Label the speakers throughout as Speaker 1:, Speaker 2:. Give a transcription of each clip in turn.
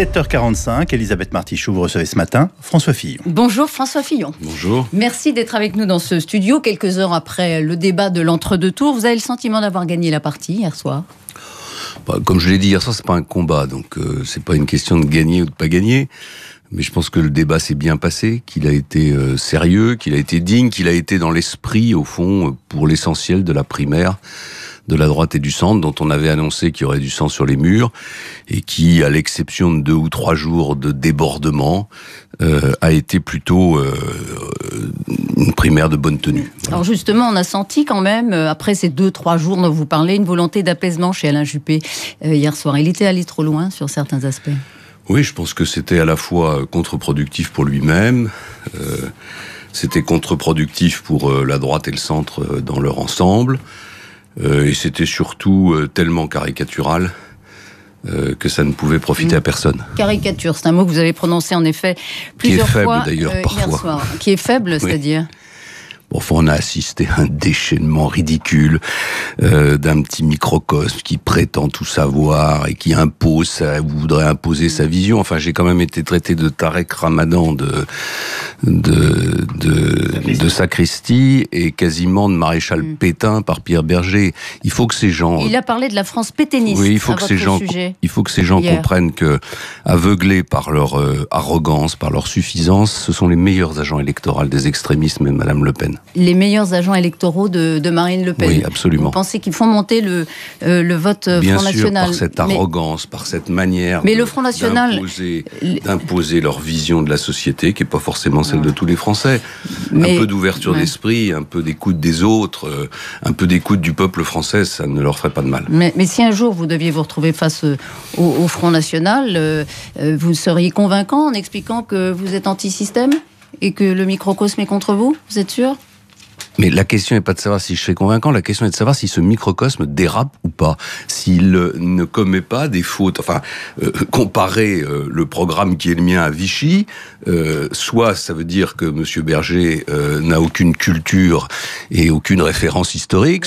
Speaker 1: 7h45, Elisabeth Martichoux, vous recevez ce matin François Fillon.
Speaker 2: Bonjour François Fillon.
Speaker 3: Bonjour.
Speaker 2: Merci d'être avec nous dans ce studio, quelques heures après le débat de l'entre-deux tours. Vous avez le sentiment d'avoir gagné la partie hier soir?
Speaker 3: Comme je l'ai dit hier soir, c'est pas un combat, donc c'est pas une question de gagner ou de pas gagner. Mais je pense que le débat s'est bien passé, qu'il a été sérieux, qu'il a été digne, qu'il a été dans l'esprit, au fond, pour l'essentiel de la primaire de la droite et du centre, dont on avait annoncé qu'il y aurait du sang sur les murs, et qui, à l'exception de 2 ou 3 jours de débordement, a été plutôt une primaire de bonne tenue. Voilà.
Speaker 2: Alors justement, on a senti quand même, après ces 2-3 jours dont vous parlez, une volonté d'apaisement chez Alain Juppé hier soir. Il était allé trop loin sur certains aspects.
Speaker 3: Oui, je pense que c'était à la fois contre-productif pour lui-même, c'était contre-productif pour la droite et le centre dans leur ensemble, et c'était surtout tellement caricatural que ça ne pouvait profiter à personne.
Speaker 2: Caricature, c'est un mot que vous avez prononcé en effet plusieurs fois.
Speaker 3: Qui est faible d'ailleurs parfois.
Speaker 2: Hier soir. Qui est faible, oui. C'est-à-dire
Speaker 3: Enfin, on a assisté à un déchaînement ridicule d'un petit microcosme qui prétend tout savoir et qui voudrait imposer sa vision. Enfin, j'ai quand même été traité de Tarek Ramadan de sacristie et quasiment de maréchal Pétain par Pierre Berger. Il faut que ces gens...
Speaker 2: Il a parlé de la France pétainiste.
Speaker 3: Oui, il faut que ces gens comprennent que, aveuglés par leur arrogance, par leur suffisance, ce sont les meilleurs agents électoraux des extrémistes, même Madame Le Pen.
Speaker 2: Les meilleurs agents électoraux de Marine Le Pen.
Speaker 3: Oui, absolument.
Speaker 2: Vous pensez qu'ils font monter le vote
Speaker 3: Bien
Speaker 2: Front
Speaker 3: sûr,
Speaker 2: National.
Speaker 3: par cette arrogance, par cette manière
Speaker 2: le Front National
Speaker 3: d'imposer leur vision de la société, qui n'est pas forcément celle de tous les Français. Un peu d'ouverture d'esprit, un peu d'écoute des autres, un peu d'écoute du peuple français, ça ne leur ferait pas de mal.
Speaker 2: Mais si un jour vous deviez vous retrouver face au Front National, vous seriez convaincant en expliquant que vous êtes anti-système et que le microcosme est contre vous? Vous êtes sûr?
Speaker 3: Mais la question n'est pas de savoir si je serai convaincant, la question est de savoir si ce microcosme dérape ou pas, s'il ne commet pas des fautes. Enfin, comparer le programme qui est le mien à Vichy, soit ça veut dire que M. Berger n'a aucune culture et aucune référence historique,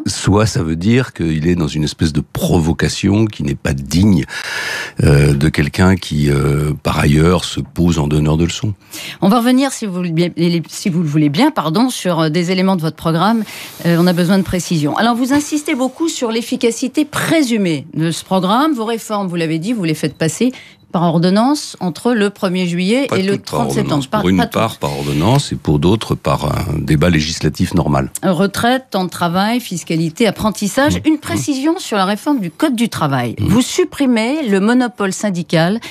Speaker 3: soit ça veut dire qu'il est dans une espèce de provocation qui n'est pas digne de quelqu'un qui, par ailleurs, se pose en donneur de leçons.
Speaker 2: On va revenir, si vous le voulez bien, sur des éléments de votre programme. On a besoin de précision. Alors, vous insistez beaucoup sur l'efficacité présumée de ce programme. Vos réformes, vous l'avez dit, vous les faites passer par ordonnance entre le 1er juillet et le 30 septembre.
Speaker 3: Pour une part par ordonnance et pour d'autres par un débat législatif normal.
Speaker 2: Retraite, temps de travail, fiscalité, apprentissage. Une précision sur la réforme du Code du travail. Vous supprimez le monopole syndical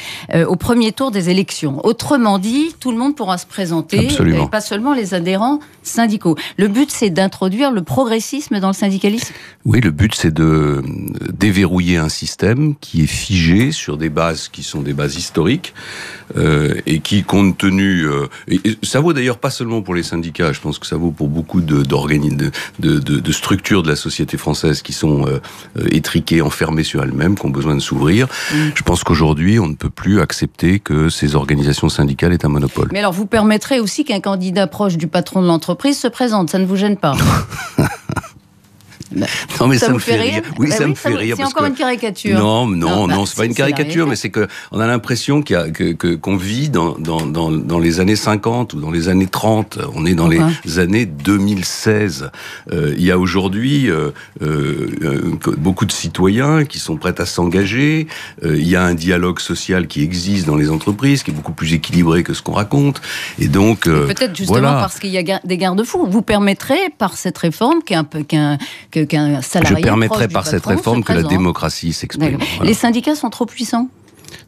Speaker 2: au premier tour des élections. Autrement dit, tout le monde pourra se présenter, et pas seulement les adhérents syndicaux. Le but, c'est d'introduire le progressisme dans le syndicalisme? Oui,
Speaker 3: le but, c'est de déverrouiller un système qui est figé sur des bases qui sont des bases historiques et qui, compte tenu... et ça vaut d'ailleurs pas seulement pour les syndicats, je pense que ça vaut pour beaucoup de structures de la société française qui sont étriquées, enfermées sur elles-mêmes, qui ont besoin de s'ouvrir. Je pense qu'aujourd'hui, on ne peut plus accepter que ces organisations syndicales aient un monopole. Mais
Speaker 2: alors, vous permettrez aussi qu'un candidat proche du patron de l'entreprise se présente, ça ne vous gêne pas?
Speaker 3: Non, mais ça me fait rire. Oui, ça me fait rire.
Speaker 2: C'est encore une caricature.
Speaker 3: Non, c'est pas une caricature, mais c'est qu'on a l'impression qu'on vit dans les années 50 ou dans les années 30. On est dans les années 2016. Il y a aujourd'hui beaucoup de citoyens qui sont prêts à s'engager. Il y a un dialogue social qui existe dans les entreprises, qui est beaucoup plus équilibré que ce qu'on raconte. Et donc,
Speaker 2: peut-être justement parce qu'il y a des garde-fous. Vous permettrez par cette réforme qu'un salarié.
Speaker 3: Je permettrai par cette réforme que la démocratie s'exprime.
Speaker 2: Voilà. Les syndicats sont trop puissants?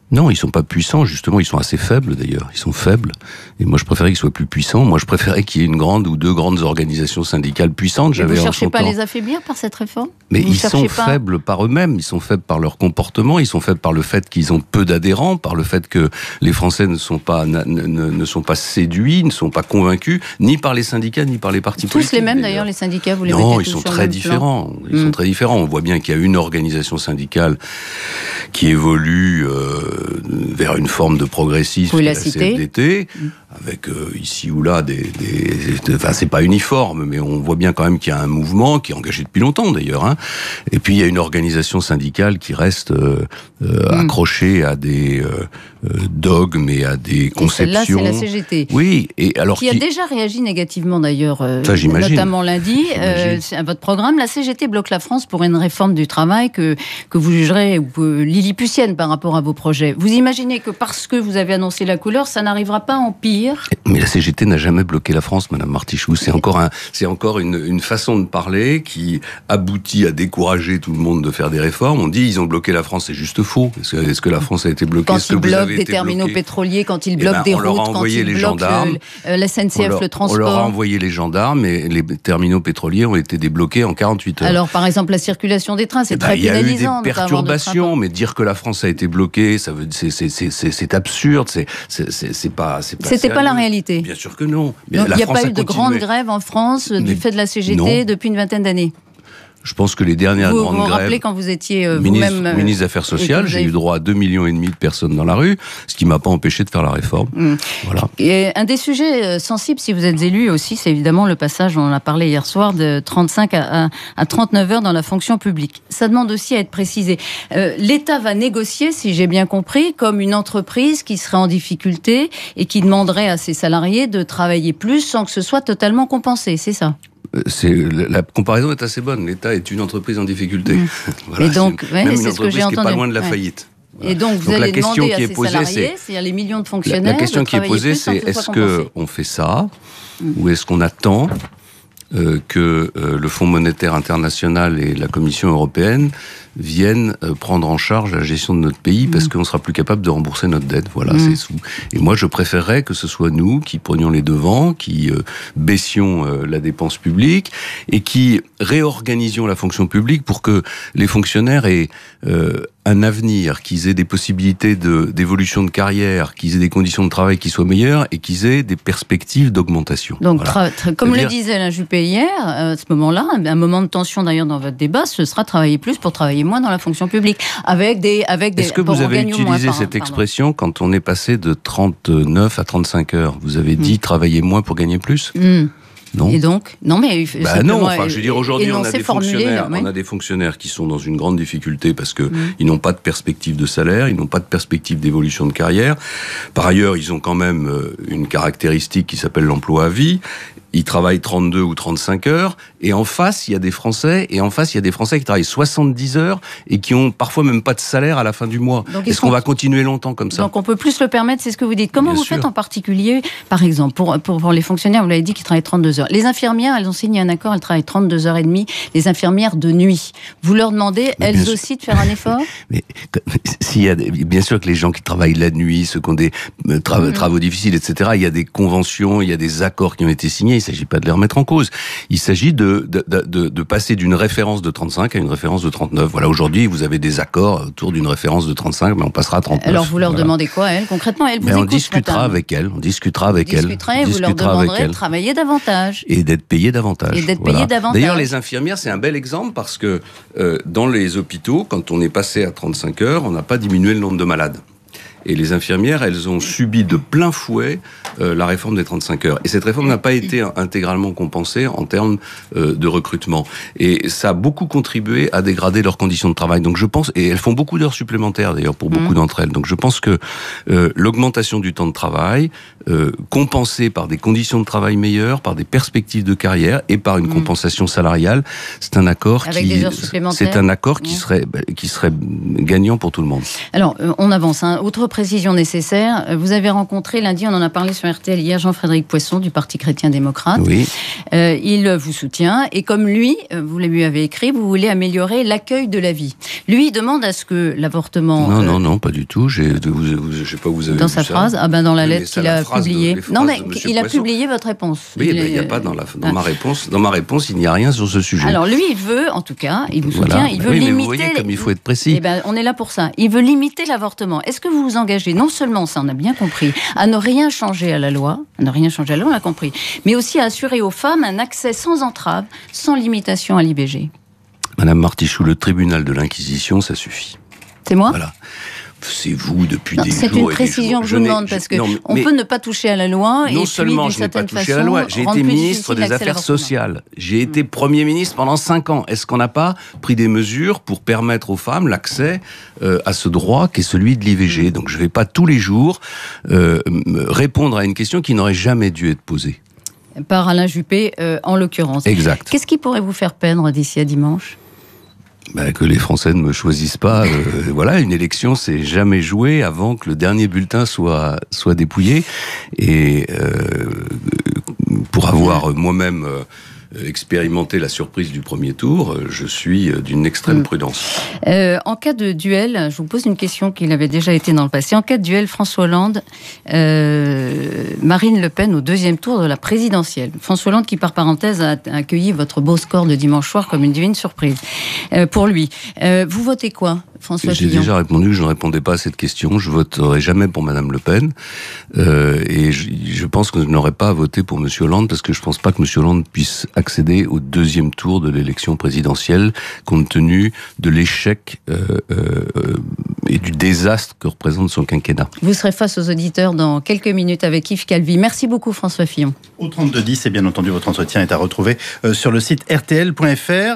Speaker 3: Non, ils sont pas puissants, justement, ils sont assez faibles d'ailleurs. Ils sont faibles. Et moi, je préférais qu'ils soient plus puissants. Moi, je préférais qu'il y ait une grande ou 2 grandes organisations syndicales puissantes.
Speaker 2: Vous ne cherchez pas à les affaiblir par cette réforme?
Speaker 3: Mais ils sont faibles par eux-mêmes, ils sont faibles par leur comportement, ils sont faibles par le fait qu'ils ont peu d'adhérents, par le fait que les Français ne sont pas séduits, ne sont pas convaincus, ni par les syndicats, ni par les partis politiques.
Speaker 2: Tous les mêmes d'ailleurs, les syndicats, vous les mettez
Speaker 3: Non, ils sont très différents. Ils sont très différents. On voit bien qu'il y a une organisation syndicale qui évolue vers une forme de progressisme, la CFDT, avec ici ou là enfin, c'est pas uniforme, mais on voit bien quand même qu'il y a un mouvement qui est engagé depuis longtemps d'ailleurs. Hein. Et puis il y a une organisation syndicale qui reste accrochée à des dogmes et à des conceptions.
Speaker 2: Et celle-là, c'est la CGT.
Speaker 3: Oui, et alors
Speaker 2: qui a déjà réagi négativement d'ailleurs,
Speaker 3: j'imagine.
Speaker 2: notamment lundi, à votre programme. La CGT bloque la France pour une réforme du travail que vous jugerez lilliputienne par rapport à vos projets. Vous imaginez que parce que vous avez annoncé la couleur, ça n'arrivera pas en pire?
Speaker 3: Mais la CGT n'a jamais bloqué la France, Madame Martichoux. C'est encore une façon de parler qui aboutit à décourager tout le monde de faire des réformes. On dit ils ont bloqué la France, c'est juste faux. Est-ce que la France a été bloquée?
Speaker 2: Quand ils bloquent des terminaux pétroliers, quand ils bloquent des routes, quand ils bloquent la SNCF, le transport.
Speaker 3: On leur a envoyé les gendarmes et les terminaux pétroliers ont été débloqués en 48 heures.
Speaker 2: Alors par exemple la circulation des trains, c'est très pénalisant. Il y a eu des
Speaker 3: perturbations, mais dire que la France a été bloquée, c'est absurde, c'est pas.
Speaker 2: C'était pas la réalité.
Speaker 3: Bien sûr que non.
Speaker 2: Il n'y a pas eu de grande grève en France du fait de la CGT depuis une vingtaine d'années.
Speaker 3: Je pense que les dernières grandes grèves...
Speaker 2: Vous vous rappelez quand vous étiez
Speaker 3: ministre des Affaires sociales, j'ai eu droit à 2,5 millions de personnes dans la rue, ce qui ne m'a pas empêché de faire la réforme. Voilà.
Speaker 2: Et un des sujets sensibles, si vous êtes élu aussi, c'est évidemment le passage, on en a parlé hier soir, de 35 à 39 heures dans la fonction publique. Ça demande aussi à être précisé. L'État va négocier, si j'ai bien compris, comme une entreprise qui serait en difficulté et qui demanderait à ses salariés de travailler plus sans que ce soit totalement compensé, c'est ça?
Speaker 3: La comparaison est assez bonne. L'État est une entreprise en difficulté. Voilà,
Speaker 2: et donc,
Speaker 3: même
Speaker 2: c'est ce que j'ai entendu.
Speaker 3: Qui est pas loin de la faillite.
Speaker 2: Voilà. Et donc, vous allez demander à ces salariés, c'est-à-dire les millions de fonctionnaires,
Speaker 3: la question qui est posée, c'est est-ce qu'on fait ça ou est-ce qu'on attend que le Fonds monétaire international et la Commission européenne viennent prendre en charge la gestion de notre pays parce qu'on sera plus capable de rembourser notre dette. Voilà, c'est tout. Et moi, je préférerais que ce soit nous qui prenions les devants, qui baissions la dépense publique et qui réorganisions la fonction publique pour que les fonctionnaires aient un avenir, qu'ils aient des possibilités d'évolution de carrière, qu'ils aient des conditions de travail qui soient meilleures et qu'ils aient des perspectives d'augmentation.
Speaker 2: Donc, voilà. Comme le disait Alain Juppé hier, à ce moment-là, un moment de tension d'ailleurs dans votre débat, ce sera travailler plus pour travailler moins dans la fonction publique. Est-ce
Speaker 3: que vous avez utilisé cette expression quand on est passé de 39 à 35 heures? Vous avez dit travailler moins pour gagner plus? Non.
Speaker 2: Et donc non, mais
Speaker 3: non. Enfin, je veux dire, aujourd'hui, on a des fonctionnaires qui sont dans une grande difficulté parce que ils n'ont pas de perspective de salaire, ils n'ont pas de perspective d'évolution de carrière. Par ailleurs, ils ont quand même une caractéristique qui s'appelle l'emploi à vie. Ils travaillent 32 ou 35 heures, et en face, il y a des Français qui travaillent 70 heures et qui ont parfois même pas de salaire à la fin du mois. Est-ce qu'on va continuer longtemps comme ça?
Speaker 2: Donc on peut plus le permettre, c'est ce que vous dites. Comment faites en particulier, par exemple, pour les fonctionnaires, vous l'avez dit, qui travaillent 32 heures. Les infirmières, elles ont signé un accord, elles travaillent 32 heures et demie, les infirmières de nuit. Vous leur demandez, elles aussi, de faire un effort?
Speaker 3: Mais bien sûr que les gens qui travaillent la nuit, ceux qui ont des travaux difficiles, etc., il y a des conventions, il y a des accords qui ont été signés. Il ne s'agit pas de les remettre en cause. Il s'agit de passer d'une référence de 35 à une référence de 39. Voilà, aujourd'hui, vous avez des accords autour d'une référence de 35, mais on passera à 39.
Speaker 2: Alors, vous leur demandez quoi, elles, concrètement? Elles vous écoutent,
Speaker 3: on discutera avec elles. Vous
Speaker 2: leur demanderez de travailler davantage.
Speaker 3: Et d'être payé davantage.
Speaker 2: D'ailleurs,
Speaker 3: les infirmières, c'est un bel exemple parce que dans les hôpitaux, quand on est passé à 35 heures, on n'a pas diminué le nombre de malades. Et les infirmières, elles ont subi de plein fouet la réforme des 35 heures. Et cette réforme n'a pas été intégralement compensée en termes de recrutement. Et ça a beaucoup contribué à dégrader leurs conditions de travail. Donc je pense, et elles font beaucoup d'heures supplémentaires d'ailleurs pour beaucoup d'entre elles. Donc je pense que l'augmentation du temps de travail, compensée par des conditions de travail meilleures, par des perspectives de carrière et par une compensation salariale, c'est un accord qui serait gagnant pour tout le monde.
Speaker 2: Alors on avance. Autre précision nécessaire. Vous avez rencontré lundi, on en a parlé sur RTL hier, Jean-Frédéric Poisson du Parti chrétien-démocrate.
Speaker 3: Oui.
Speaker 2: Il vous soutient et comme lui, vous lui avez écrit, vous voulez améliorer l'accueil de la vie. Lui, il demande à ce que l'avortement...
Speaker 3: Non, pas du tout. Je sais pas où vous avez
Speaker 2: dans
Speaker 3: vu
Speaker 2: sa
Speaker 3: ça.
Speaker 2: phrase, dans la lettre qu'il a publiée. Non, mais il a publié votre réponse.
Speaker 3: Oui, il n'y a pas dans ma réponse. Dans ma réponse, il n'y a rien sur ce sujet.
Speaker 2: Alors lui, il veut, en tout cas, il vous soutient, il veut limiter...
Speaker 3: Mais vous voyez comme il faut être précis.
Speaker 2: On est là pour ça. Il veut limiter l'avortement. Est-ce que vous vous engagez, non seulement, ça on a bien compris, à ne rien changer à la loi, on l'a compris, mais aussi à assurer aux femmes un accès sans entrave, sans limitation à l'IVG?
Speaker 3: Madame Martichoux, le tribunal de l'Inquisition, ça suffit.
Speaker 2: C'est moi?
Speaker 3: Voilà. c'est vous depuis des jours.
Speaker 2: C'est une précision que je vous demande, parce qu'on peut ne pas toucher à la loi.
Speaker 3: Non
Speaker 2: et
Speaker 3: seulement
Speaker 2: puis,
Speaker 3: je n'ai pas touché à la loi, j'ai été ministre des Affaires sociales. J'ai été Premier ministre pendant 5 ans. Est-ce qu'on n'a pas pris des mesures pour permettre aux femmes l'accès à ce droit qui est celui de l'IVG? Donc je ne vais pas tous les jours répondre à une question qui n'aurait jamais dû être posée.
Speaker 2: Par Alain Juppé, en l'occurrence.
Speaker 3: Exact.
Speaker 2: Qu'est-ce qui pourrait vous faire peindre d'ici à dimanche?
Speaker 3: Que les Français ne me choisissent pas. Voilà, une élection, c'est jamais joué avant que le dernier bulletin soit dépouillé. Et pour avoir moi-même expérimenter la surprise du premier tour, je suis d'une extrême prudence.
Speaker 2: En cas de duel, je vous pose une question qui avait déjà été dans le passé. En cas de duel, François Hollande, Marine Le Pen au 2e tour de la présidentielle. François Hollande qui, par parenthèse, a accueilli votre beau score de dimanche soir comme une divine surprise pour lui. Vous votez quoi, François Fillon?
Speaker 3: J'ai déjà répondu que je ne répondais pas à cette question. Je voterai jamais pour Madame Le Pen. Et je pense que je n'aurais pas à voter pour Monsieur Hollande parce que je ne pense pas que Monsieur Hollande puisse accéder au 2e tour de l'élection présidentielle compte tenu de l'échec et du désastre que représente son quinquennat.
Speaker 2: Vous serez face aux auditeurs dans quelques minutes avec Yves Calvi. Merci beaucoup, François Fillon.
Speaker 1: Au 3210, et bien entendu, votre entretien est à retrouver sur le site rtl.fr.